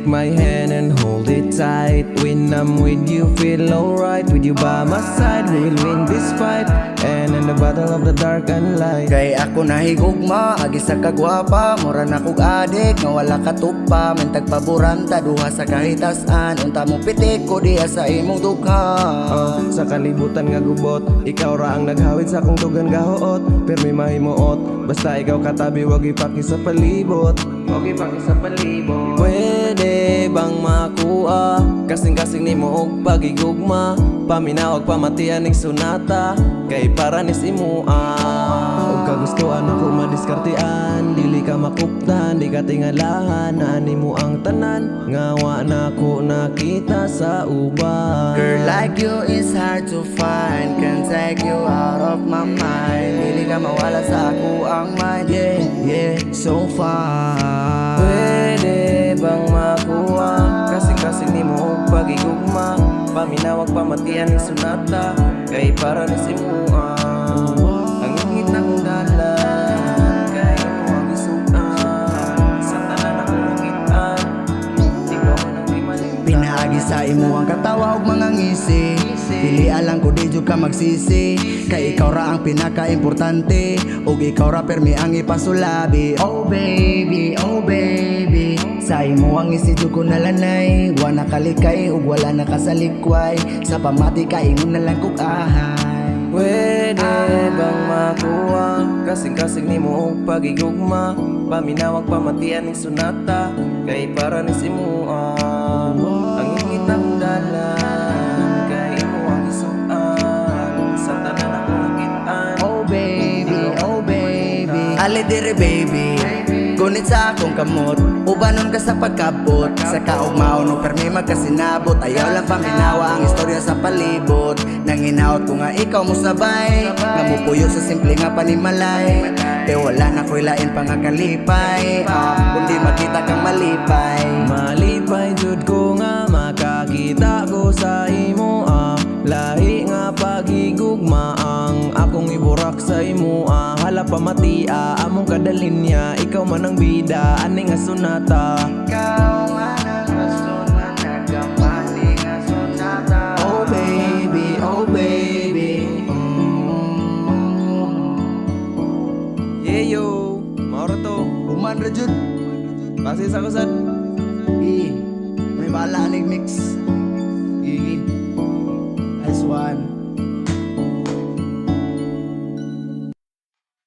my hand and hold it tight. When I'm with you, feel alright. With you by my side, we will win this fight. And in the battle of the dark and light. Kay ako nahigugma, agi sa kagwapa. Mura na kog adik, nga wala katupa. Mentag paboranta, duha sa kahitasan. Unta mo pitik ko diya sa imong dugha. Sa kalibutan nga gubot, ikaw ra ang naghawid sa akong tugan gahoot. Pero may mahimuot, basta ikaw katabi, wag ipaki sa palibot. Wag ipaki sa palibot. Pwede bang makuha kasing-kasing nimo og pagigugma? Paminawag pamatian ning sunata, kay para nis imua. Og kagustuhan ako madiskartean, dili ka makuptan, di ka tingalahan. Ani mo ang tanan, ngawa na ko nakita sa uban. Girl like you is hard to find, can't take you out of my mind. Dili ka mawala sa ako ang mind, yeah, yeah, so far. Pwede bang makuha kasing-kasing nimo og pagigugma? Paminawag pamatian ning sunata, kay para nis imua. Ang ingit akong dalan, kay mo ang isuan. Sa tanan akong nakitaan, ikaw man ang di malimtan. Pinaagi sa imo ang katawa ug mga ngisi. Dili alang ko di jud ka magsisi, kay ikaw ra ang pinaka-importante. Ug ikaw ra permi ang ipasulabi. Oh baby, oh baby, sa imo ang isidyo ko nalanay. Wa nakalikay ug wala nakasalikway. Sa pamati ka ingon na lang kog ahay. Pwede bang makuha kasing-kasing nimo og pagigugma? Paminawag pamatian ning sunata, kay para nis imua. Ang ingit akong dalan, kay imo ang isuan. Sa tanan akong nakitaan. Oh baby, oh baby, ali dire baby, gunit sa akong kamot. Ubanon ka sa pagkabot, sa kaugmaw no permi magkasinabot. Ayaw lang paminawa ang istorya sa palibot. Nanginaot ko nga ikaw mo sabay, nga mupuyo sa simple nga panimalay. Kaya wala na ko'y lain pa nga kalipay, kundi makita kang malipay. Malipay jud ko nga makakita ko sa imo, lahi nga pagigugma ang akong iburak sa imo. Hala pamatia among kadalinya, ikaw man ang bida ani nga sunata. Ikaw man ang sunata, nagkamali nga sunata. Oh baby, oh baby. Yeah yo, maura to. Uman ra jud. Pasis ako sad. May bala aning mix.